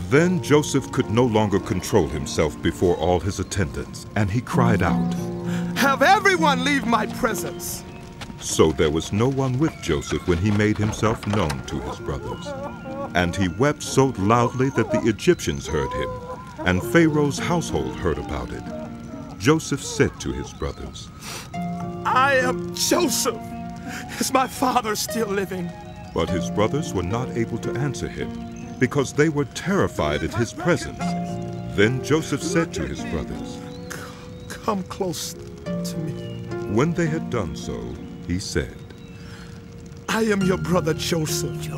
Then Joseph could no longer control himself before all his attendants, and he cried out, "Have everyone leave my presence!" So there was no one with Joseph when he made himself known to his brothers. And he wept so loudly that the Egyptians heard him, and Pharaoh's household heard about it. Joseph said to his brothers, "I am Joseph. Is my father still living?" But his brothers were not able to answer him, because they were terrified at his presence. Then Joseph said to his brothers, "Come close to me." When they had done so, he said, "I am your brother Joseph,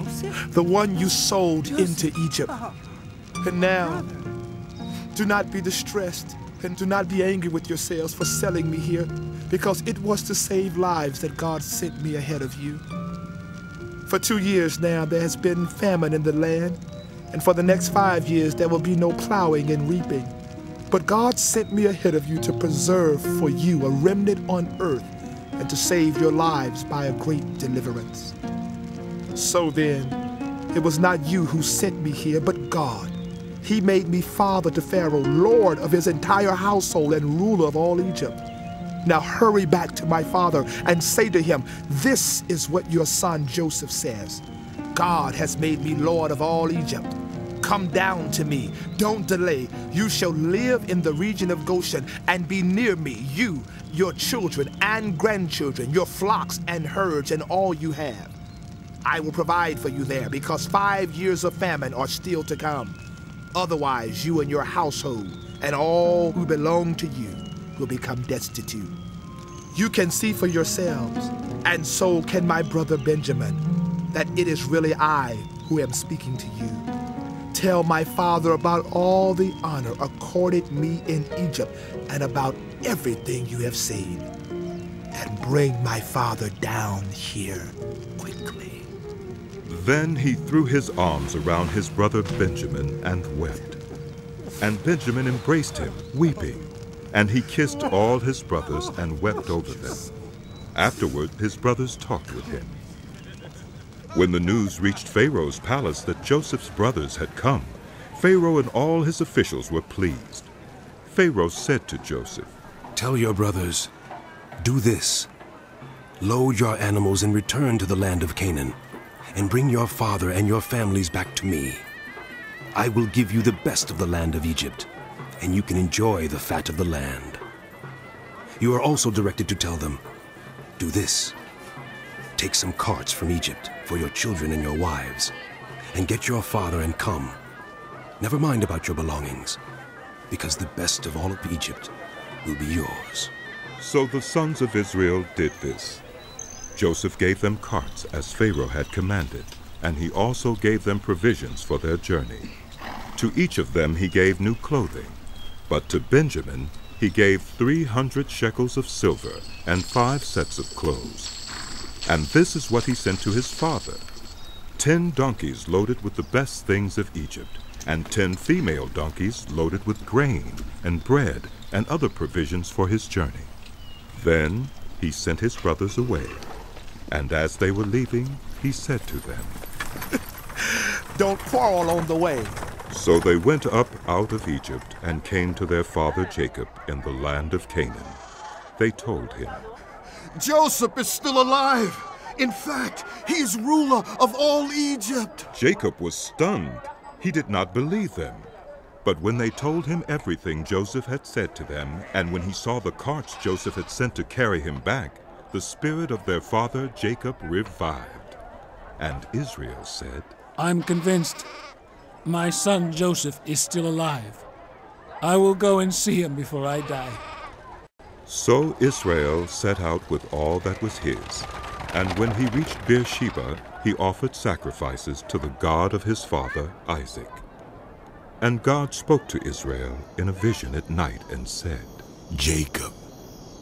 the one you sold into Egypt. And now, do not be distressed and do not be angry with yourselves for selling me here, because it was to save lives that God sent me ahead of you. For 2 years now there has been famine in the land, and for the next 5 years there will be no plowing and reaping. But God sent me ahead of you to preserve for you a remnant on earth and to save your lives by a great deliverance. So then, it was not you who sent me here, but God. He made me father to Pharaoh, lord of his entire household and ruler of all Egypt. Now hurry back to my father and say to him, 'This is what your son Joseph says. God has made me lord of all Egypt. Come down to me. Don't delay. You shall live in the region of Goshen and be near me, you, your children and grandchildren, your flocks and herds and all you have. I will provide for you there, because 5 years of famine are still to come. Otherwise, you and your household and all who belong to you will become destitute. You can see for yourselves, and so can my brother Benjamin, that it is really I who am speaking to you. Tell my father about all the honor accorded me in Egypt and about everything you have seen. And bring my father down here quickly." Then he threw his arms around his brother Benjamin and wept. And Benjamin embraced him, weeping, and he kissed all his brothers and wept over them. Afterward, his brothers talked with him. When the news reached Pharaoh's palace that Joseph's brothers had come, Pharaoh and all his officials were pleased. Pharaoh said to Joseph, "Tell your brothers, do this. Load your animals and return to the land of Canaan, and bring your father and your families back to me. I will give you the best of the land of Egypt, and you can enjoy the fat of the land." You are also directed to tell them, "Do this. Take some carts from Egypt for your children and your wives, and get your father and come. Never mind about your belongings, because the best of all of Egypt will be yours." So the sons of Israel did this. Joseph gave them carts as Pharaoh had commanded, and he also gave them provisions for their journey. To each of them he gave new clothing, but to Benjamin he gave 300 shekels of silver and 5 sets of clothes. And this is what he sent to his father: 10 donkeys loaded with the best things of Egypt, and 10 female donkeys loaded with grain and bread and other provisions for his journey. Then he sent his brothers away, and as they were leaving, he said to them, "Don't quarrel on the way." So they went up out of Egypt and came to their father Jacob in the land of Canaan. They told him, "Joseph is still alive. In fact, he is ruler of all Egypt." Jacob was stunned. He did not believe them. But when they told him everything Joseph had said to them, and when he saw the carts Joseph had sent to carry him back, the spirit of their father Jacob revived. And Israel said, "I'm convinced my son Joseph is still alive. I will go and see him before I die." So Israel set out with all that was his, and when he reached Beersheba, he offered sacrifices to the God of his father Isaac. And God spoke to Israel in a vision at night and said, "Jacob,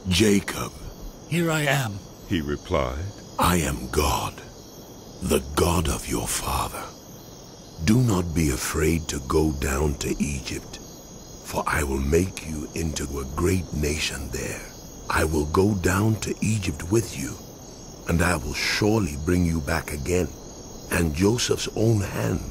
Jacob." "Here I am," he replied. "I am God, the God of your father. Do not be afraid to go down to Egypt, for I will make you into a great nation there. I will go down to Egypt with you, and I will surely bring you back again, and Joseph's own hand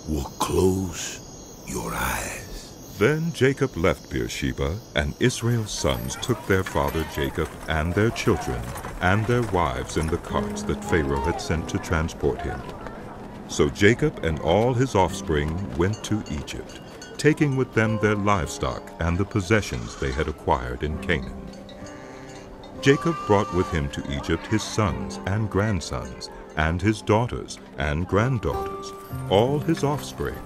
will close your eyes. Then Jacob left Beersheba, and Israel's sons took their father Jacob and their children and their wives in the carts that Pharaoh had sent to transport him. So Jacob and all his offspring went to Egypt, taking with them their livestock and the possessions they had acquired in Canaan. Jacob brought with him to Egypt his sons and grandsons, and his daughters and granddaughters, all his offspring.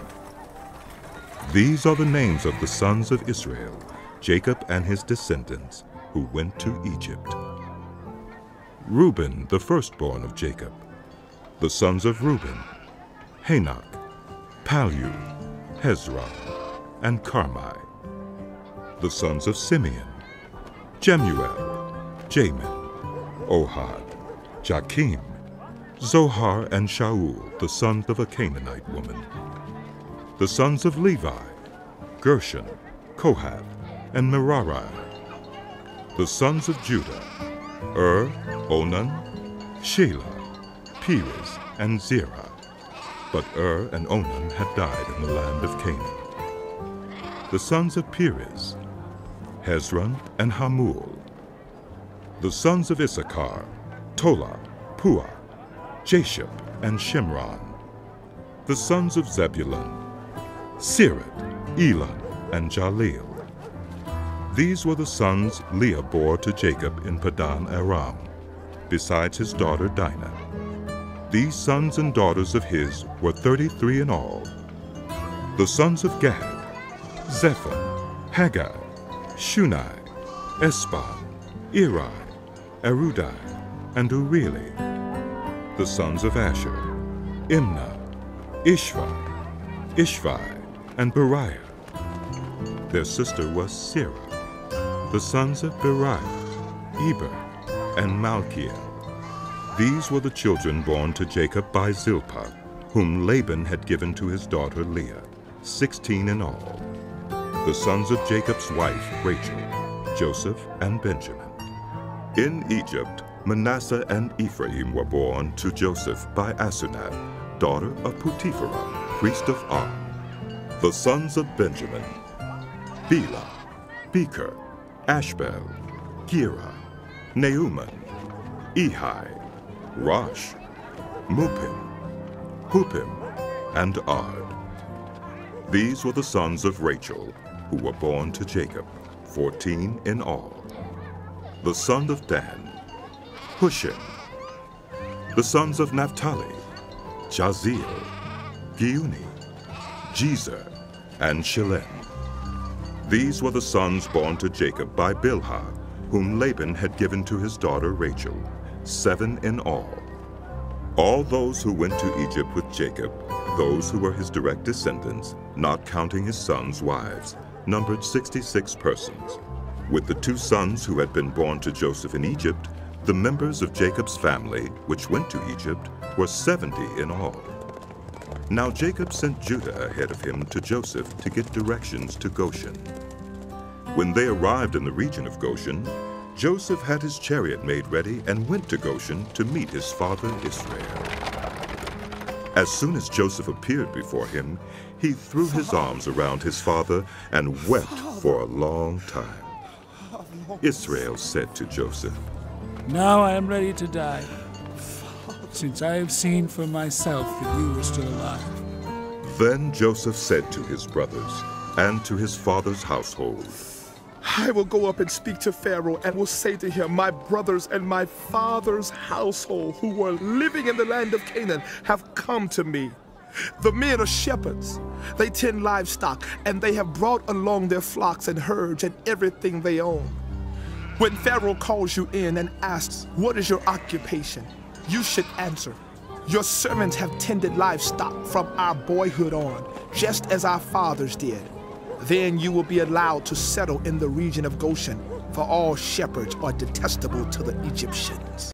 These are the names of the sons of Israel, Jacob and his descendants, who went to Egypt. Reuben, the firstborn of Jacob. The sons of Reuben: Hanok, Palu, Hezron, and Carmi. The sons of Simeon: Jemuel, Jamin, Ohad, Jakim, Zohar, and Shaul, the sons of a Canaanite woman. The sons of Levi: Gershon, Kohath, and Merari. The sons of Judah: Onan, Shelah, Perez, and Zerah. But and Onan had died in the land of Canaan. The sons of Perez: Hezron and Hamul. The sons of Issachar: Tola, Puah, Jashub, and Shimron. The sons of Zebulun: Sirat, Elon, and Jaleel. These were the sons Leah bore to Jacob in Padan Aram, besides his daughter Dinah. These sons and daughters of his were 33 in all. The sons of Gad: Zephon, Haggai, Shunai, Esban, Eri, Erudai, and Urili. The sons of Asher: Imnah, Ishvi, and Beriah. Their sister was Serah. The sons of Beriah: Eber and Malchiel. These were the children born to Jacob by Zilpah, whom Laban had given to his daughter Leah, 16 in all. The sons of Jacob's wife Rachel: Joseph and Benjamin. In Egypt, Manasseh and Ephraim were born to Joseph by Asenath, daughter of Putiphera, priest of On. The sons of Benjamin: Bela, Becher, Ashbel, Gera, Neumann, Ehi, Rosh, Mupim, Hupim, and Ard. These were the sons of Rachel, who were born to Jacob, 14 in all. The son of Dan: Hushim. The sons of Naphtali: Jaziel, Giuni, Jezer, and Shillem. These were the sons born to Jacob by Bilhah, whom Laban had given to his daughter Rachel, 7 in all. All those who went to Egypt with Jacob, those who were his direct descendants, not counting his sons' wives, numbered 66 persons. With the 2 sons who had been born to Joseph in Egypt, the members of Jacob's family, which went to Egypt, were 70 in all. Now Jacob sent Judah ahead of him to Joseph to get directions to Goshen. When they arrived in the region of Goshen, Joseph had his chariot made ready and went to Goshen to meet his father Israel. As soon as Joseph appeared before him, he threw his arms around his father and wept for a long time. Israel said to Joseph, "Now I am ready to die, since I have seen for myself that you are still alive." Then Joseph said to his brothers and to his father's household, I will go up and speak to Pharaoh and will say to him, my brothers and my father's household who were living in the land of Canaan have come to me. The men are shepherds. They tend livestock, and they have brought along their flocks and herds and everything they own. When Pharaoh calls you in and asks, what is your occupation? You should answer, your servants have tended livestock from our boyhood on, just as our fathers did. Then you will be allowed to settle in the region of Goshen, for all shepherds are detestable to the Egyptians.